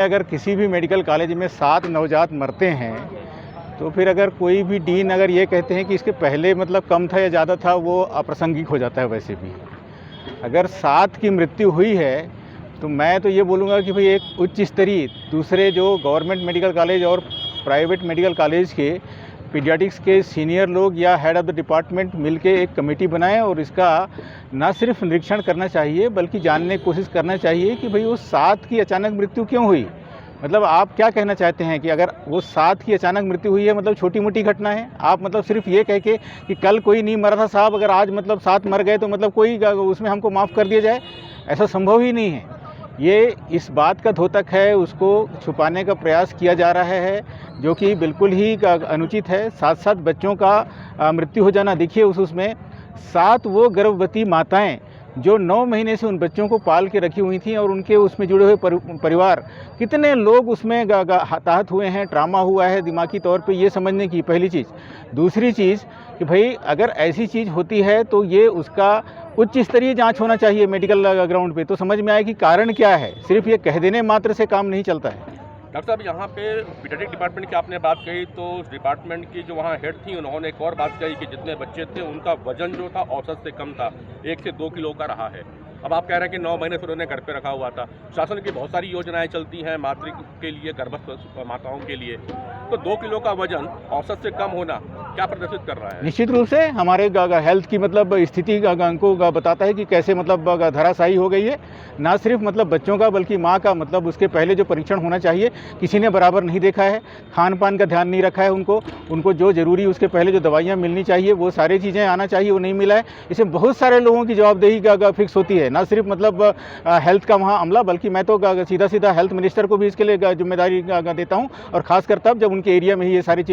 अगर किसी भी मेडिकल कॉलेज में 7 नवजात मरते हैं, तो फिर अगर कोई भी डीन अगर ये कहते हैं कि इसके पहले मतलब कम था या ज़्यादा था, वो अप्रासंगिक हो जाता है। वैसे भी अगर 7 की मृत्यु हुई है, तो मैं तो ये बोलूँगा कि भाई एक उच्च स्तरीय दूसरे जो गवर्नमेंट मेडिकल कॉलेज और प्राइवेट मेडिकल कॉलेज के पीडियाट्रिक्स के सीनियर लोग या हेड ऑफ़ द डिपार्टमेंट मिलके एक कमेटी बनाएं और इसका न सिर्फ निरीक्षण करना चाहिए बल्कि जानने की कोशिश करना चाहिए कि भाई वो 7 की अचानक मृत्यु क्यों हुई। मतलब आप क्या कहना चाहते हैं कि अगर वो 7 की अचानक मृत्यु हुई है मतलब छोटी मोटी घटना है? आप मतलब सिर्फ ये कह के कि कल कोई नहीं मरा था साहब, अगर आज मतलब 7 मर गए तो मतलब कोई उसमें हमको माफ़ कर दिया जाए, ऐसा संभव ही नहीं है। ये इस बात का द्योतक है, उसको छुपाने का प्रयास किया जा रहा है, जो कि बिल्कुल ही अनुचित है। साथ-साथ बच्चों का मृत्यु हो जाना, देखिए उसमें 7 वो गर्भवती माताएं जो 9 महीने से उन बच्चों को पाल के रखी हुई थी और उनके उसमें जुड़े हुए परिवार, कितने लोग उसमें हताहत हुए हैं, ट्रामा हुआ है दिमागी तौर पे, ये समझने की पहली चीज़। दूसरी चीज़ कि भाई अगर ऐसी चीज़ होती है तो ये उसका उच्च स्तरीय जांच होना चाहिए मेडिकल ग्राउंड पे, तो समझ में आए कि कारण क्या है। सिर्फ ये कह देने मात्र से काम नहीं चलता है। डॉक्टर साहब, यहाँ पे पीडियाट्रिक डिपार्टमेंट की आपने बात कही, तो उस डिपार्टमेंट की जो वहाँ हेड थी उन्होंने एक और बात कही कि जितने बच्चे थे उनका वजन जो था औसत से कम था, 1 से 2 किलो का रहा है। अब आप कह रहे हैं कि 9 महीने से उन्होंने घर पे रखा हुआ था। शासन की बहुत सारी योजनाएं चलती हैं मातृ के लिए, गर्भस्थ माताओं के लिए, तो 2 किलो का वजन औसत से कम होना क्या प्रदर्शित कर रहा है? निश्चित रूप से हमारे हेल्थ की मतलब स्थिति को बताता है कि कैसे मतलब धराशायी हो गई है। ना सिर्फ मतलब बच्चों का बल्कि माँ का मतलब उसके पहले जो परीक्षण होना चाहिए किसी ने बराबर नहीं देखा है। खान पान का ध्यान नहीं रखा है, उनको जो ज़रूरी उसके पहले जो दवाइयाँ मिलनी चाहिए वो सारी चीज़ें आना चाहिए, वो नहीं मिला है। इसमें बहुत सारे लोगों की जवाबदेही फिक्स होती है, ना सिर्फ मतलब हेल्थ का वहाँ अमला, बल्कि मैं तो सीधा हेल्थ मिनिस्टर को भी इसके लिए जिम्मेदारी देता हूँ, और खासकर तब जब उनके एरिया में ही ये सारी चीज़